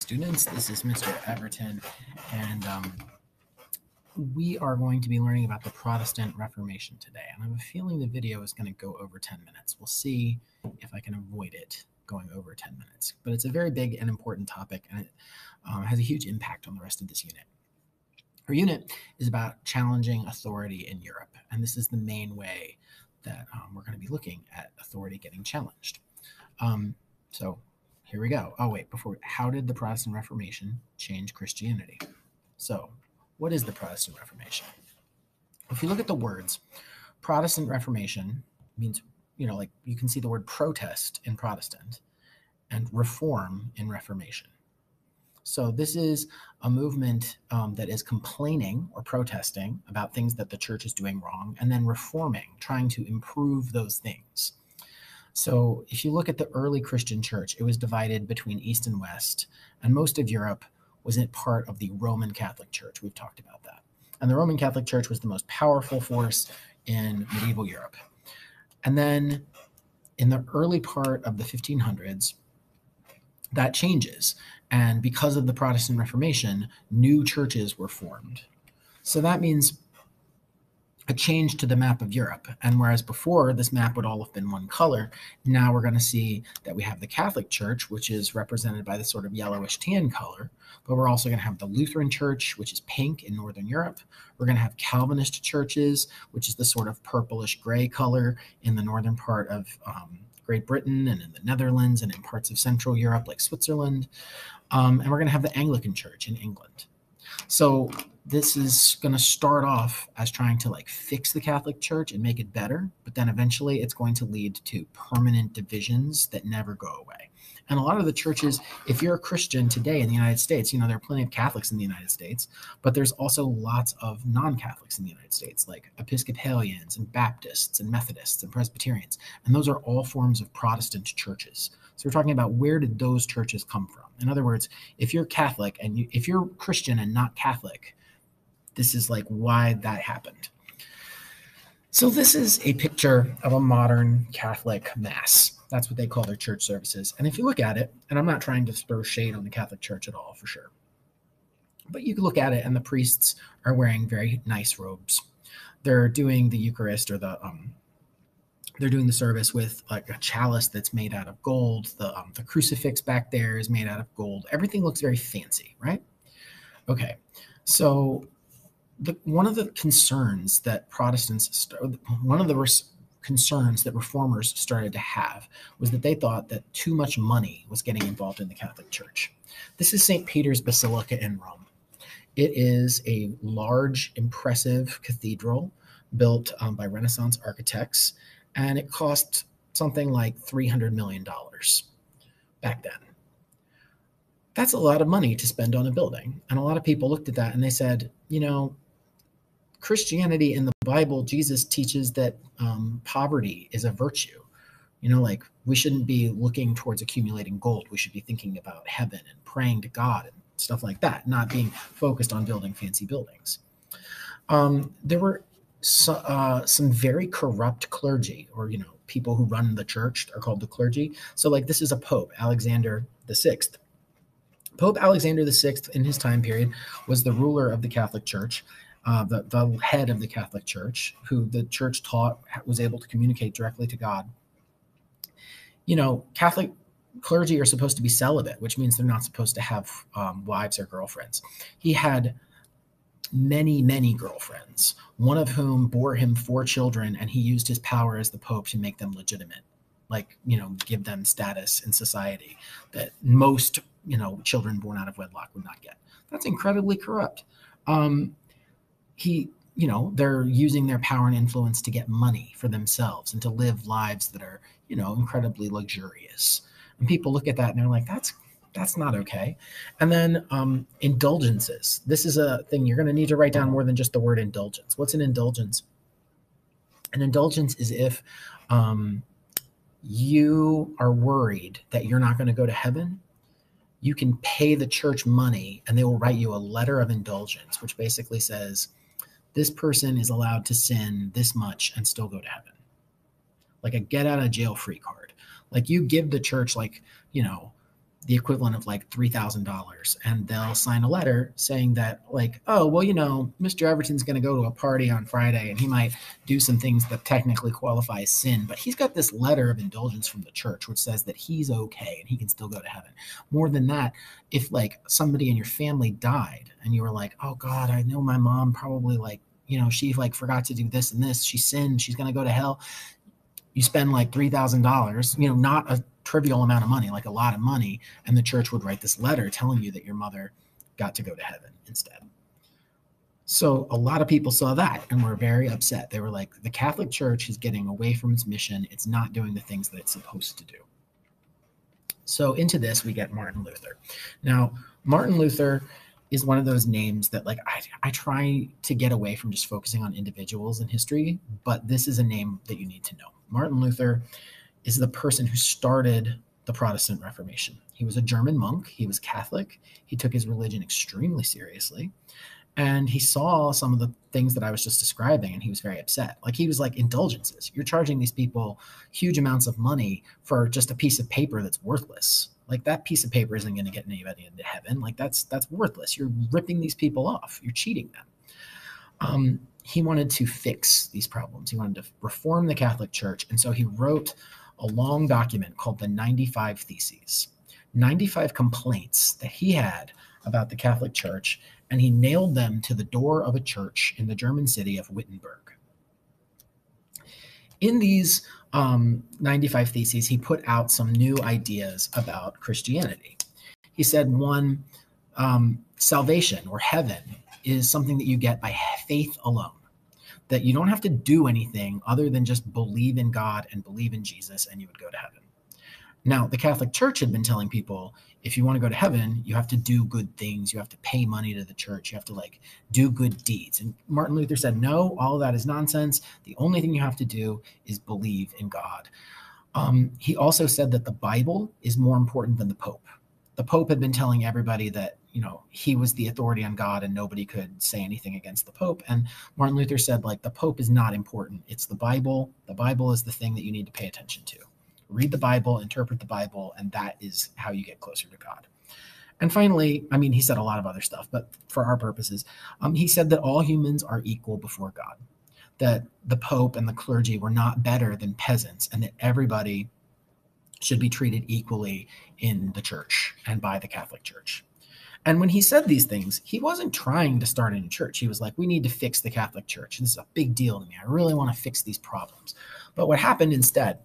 students. This is Mr. Everton, and we are going to be learning about the Protestant Reformation today. And I have a feeling the video is going to go over 10 minutes. We'll see if I can avoid it going over 10 minutes. But it's a very big and important topic, and it has a huge impact on the rest of this unit. Our unit is about challenging authority in Europe, and this is the main way that we're going to be looking at authority getting challenged. So here we go. Oh, wait, how did the Protestant Reformation change Christianity? So what is the Protestant Reformation? If you look at the words, Protestant Reformation means, like you can see the word protest in Protestant and reform in Reformation. So this is a movement that is complaining or protesting about things that the church is doing wrong, and then reforming, trying to improve those things. So if you look at the early Christian church, it was divided between East and West, and most of Europe was a part of the Roman Catholic Church. We've talked about that. And the Roman Catholic Church was the most powerful force in medieval Europe. And then in the early part of the 1500s, that changes. And because of the Protestant Reformation, new churches were formed. So that means a change to the map of Europe. And whereas before this map would all have been one color, now we're going to see that we have the Catholic Church, which is represented by this sort of yellowish tan color. But we're also going to have the Lutheran Church, which is pink in Northern Europe. We're going to have Calvinist churches, which is the sort of purplish gray color in the northern part of Great Britain and in the Netherlands and in parts of Central Europe like Switzerland. And we're going to have the Anglican Church in England. So this is going to start off as trying to fix the Catholic Church and make it better, but then eventually it's going to lead to permanent divisions that never go away. And a lot of the churches, if you're a Christian today in the United States, there are plenty of Catholics in the United States, but there's also lots of non-Catholics in the United States, like Episcopalians and Baptists and Methodists and Presbyterians. And those are all forms of Protestant churches. So we're talking about where did those churches come from? In other words, if you're Catholic and if you're Christian and not Catholic, this is why that happened. So this is a picture of a modern Catholic mass. That's what they call their church services. And if you look at it, and I'm not trying to throw shade on the Catholic Church at all, for sure, but you can look at it and the priests are wearing very nice robes. They're doing the Eucharist or they're doing the service with a chalice that's made out of gold. The crucifix back there is made out of gold. Everything looks very fancy, right? Okay, so one of the concerns that concerns that reformers started to have was that they thought that too much money was getting involved in the Catholic Church. This is St. Peter's Basilica in Rome. It is a large, impressive cathedral built by Renaissance architects, and it cost something like $300 million back then. That's a lot of money to spend on a building. And a lot of people looked at that and they said, Christianity in the Bible, Jesus teaches that poverty is a virtue. We shouldn't be looking towards accumulating gold. We should be thinking about heaven and praying to God and stuff like that, not being focused on building fancy buildings. There were some very corrupt clergy, or people who run the church are called the clergy. So this is a Pope, Alexander VI. Pope Alexander VI in his time period was the ruler of the Catholic Church, the head of the Catholic Church, who the church taught was able to communicate directly to God. Catholic clergy are supposed to be celibate, which means they're not supposed to have wives or girlfriends. He had many, many girlfriends, one of whom bore him 4 children, and he used his power as the Pope to make them legitimate, give them status in society that most, children born out of wedlock would not get. That's incredibly corrupt. They're using their power and influence to get money for themselves and to live lives that are, incredibly luxurious. And people look at that and they're like, that's not okay. And then indulgences. This is a thing you're going to need to write down more than just the word indulgence. What's an indulgence? An indulgence is if you are worried that you're not going to go to heaven, you can pay the church money and they will write you a letter of indulgence, which basically says, this person is allowed to sin this much and still go to heaven. Like a get out of jail free card. Like you give the church the equivalent of like $3,000, and they'll sign a letter saying that, like, oh, well, Mr. Everton's going to go to a party on Friday and he might do some things that technically qualify as sin, but he's got this letter of indulgence from the church which says that he's okay and he can still go to heaven. More than that, if like somebody in your family died and you were like, oh God, I know my mom probably like, she like forgot to do this and this, she sinned, she's going to go to hell. You spend like $3,000, not a trivial amount of money, like a lot of money, and the church would write this letter telling you that your mother got to go to heaven instead. So a lot of people saw that and were very upset. They were like, the Catholic Church is getting away from its mission. It's not doing the things that it's supposed to do. So into this, we get Martin Luther. Now, Martin Luther is one of those names that like I try to get away from just focusing on individuals in history, but this is a name that you need to know. Martin Luther is the person who started the Protestant Reformation. He was a German monk. He was Catholic. He took his religion extremely seriously. And he saw some of the things that I was just describing, and he was very upset. Like, he was like, indulgences. You're charging these people huge amounts of money for just a piece of paper that's worthless. Like, that piece of paper isn't going to get anybody into heaven. Like, that's worthless. You're ripping these people off. You're cheating them. He wanted to fix these problems. He wanted to reform the Catholic Church. And so he wrote a long document called the 95 Theses, 95 complaints that he had about the Catholic Church, and he nailed them to the door of a church in the German city of Wittenberg. In these 95 Theses, he put out some new ideas about Christianity. He said, one, salvation or heaven is something that you get by faith alone, that you don't have to do anything other than just believe in God and believe in Jesus, and you would go to heaven. Now, the Catholic Church had been telling people, if you want to go to heaven, you have to do good things. You have to pay money to the church. You have to like do good deeds. And Martin Luther said, no, all of that is nonsense. The only thing you have to do is believe in God. He also said that the Bible is more important than the Pope. The Pope had been telling everybody that, he was the authority on God and nobody could say anything against the Pope. And Martin Luther said, like, the Pope is not important. It's the Bible. The Bible is the thing that you need to pay attention to. Read the Bible, interpret the Bible, and that is how you get closer to God. And finally, he said a lot of other stuff, but for our purposes, he said that all humans are equal before God, that the Pope and the clergy were not better than peasants, and that everybody should be treated equally in the church and by the Catholic Church. And when he said these things, he wasn't trying to start a new church. He was like, we need to fix the Catholic Church. This is a big deal to me. I really want to fix these problems. But what happened instead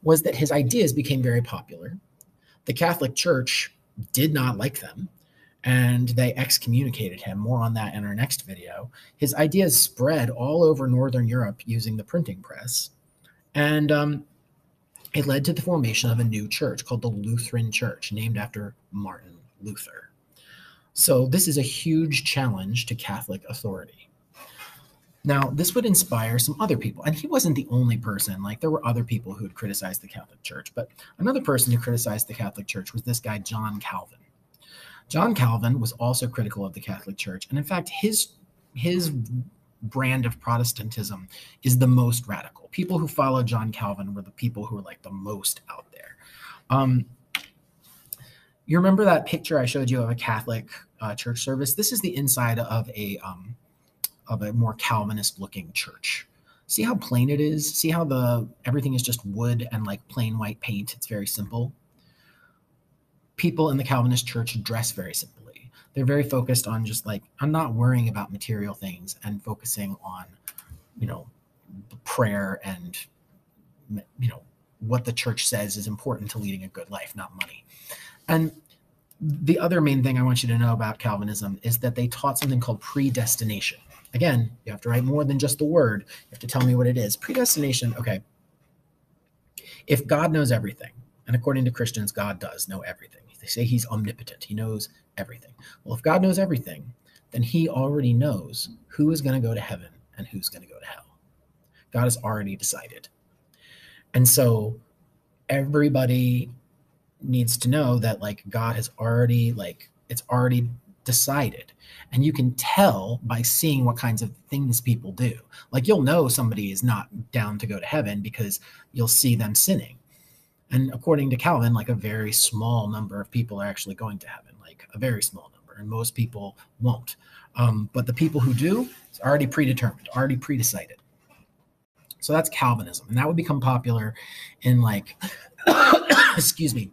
was that his ideas became very popular. The Catholic Church did not like them, and they excommunicated him. More on that in our next video. His ideas spread all over Northern Europe using the printing press, and it led to the formation of a new church called the Lutheran Church, named after Martin Luther. So this is a huge challenge to Catholic authority. Now, this would inspire some other people, and he wasn't the only person. Like, there were other people who had criticized the Catholic Church, but another person who criticized the Catholic Church was this guy, John Calvin. John Calvin was also critical of the Catholic Church, and in fact, his brand of Protestantism is the most radical. People who follow John Calvin were the people who were like the most out there. You remember that picture I showed you of a Catholic church service? This is the inside of a more Calvinist-looking church. See how plain it is? See how everything is just wood and like plain white paint? It's very simple. People in the Calvinist church dress very simply. They're very focused on just like, I'm not worrying about material things and focusing on, prayer and, what the church says is important to leading a good life, not money. And the other main thing I want you to know about Calvinism is that they taught something called predestination. Again, you have to write more than just the word. You have to tell me what it is. Predestination, okay. If God knows everything, and according to Christians, God does know everything. They say he's omnipotent. He knows everything. Well, if God knows everything, then he already knows who is going to go to heaven and who's going to go to hell. God has already decided. And so everybody needs to know that like God has already, it's already decided. And you can tell by seeing what kinds of things people do. Like, you'll know somebody is not down to go to heaven because you'll see them sinning. And according to Calvin, like a very small number of people are actually going to heaven, like a very small number, and most people won't. But the people who do, it's already predetermined, already predecided. So that's Calvinism, and that would become popular in like, excuse me,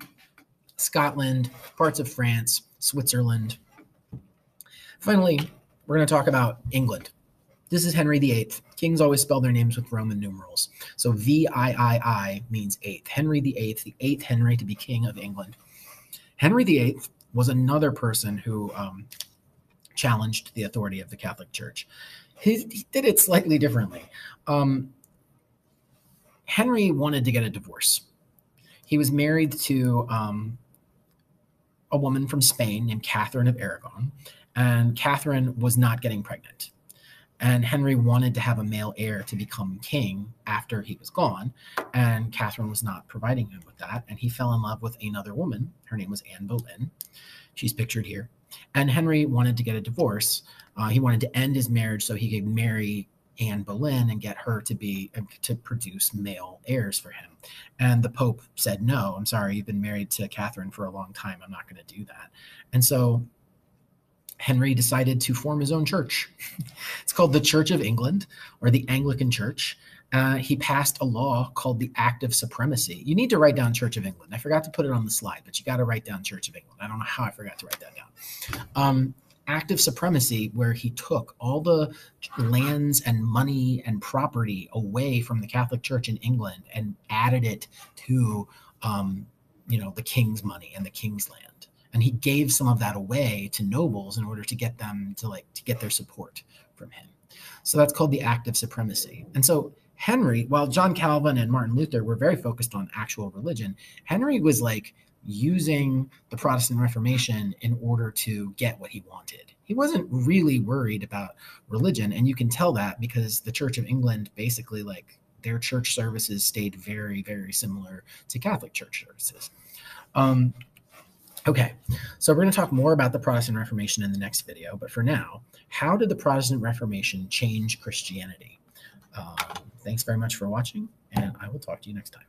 Scotland, parts of France, Switzerland. Finally, we're going to talk about England. This is Henry VIII. Kings always spell their names with Roman numerals. So VIII means eighth. Henry VIII, the eighth Henry to be king of England. Henry VIII was another person who challenged the authority of the Catholic Church. He did it slightly differently. Henry wanted to get a divorce. He was married to a woman from Spain named Catherine of Aragon, and Catherine was not getting pregnant. And Henry wanted to have a male heir to become king after he was gone, and Catherine was not providing him with that. And he fell in love with another woman. Her name was Anne Boleyn. She's pictured here. And Henry wanted to get a divorce. He wanted to end his marriage so he could marry Anne Boleyn and get her to produce male heirs for him. And the Pope said, no, I'm sorry, you've been married to Catherine for a long time. I'm not going to do that. And so Henry decided to form his own church. It's called the Church of England, or the Anglican Church. He passed a law called the Act of Supremacy. You need to write down Church of England. I forgot to put it on the slide, but you got to write down Church of England. I don't know how I forgot to write that down. Act of Supremacy, where he took all the lands and money and property away from the Catholic Church in England and added it to, the king's money and the king's land. And he gave some of that away to nobles in order to get them to get their support from him. So that's called the Act of Supremacy. And so Henry, while John Calvin and Martin Luther were very focused on actual religion, Henry was using the Protestant Reformation in order to get what he wanted. He wasn't really worried about religion, and you can tell that because the Church of England basically, their church services stayed very, very similar to Catholic church services. Okay, so we're going to talk more about the Protestant Reformation in the next video, but for now, how did the Protestant Reformation change Christianity? Thanks very much for watching, and I will talk to you next time.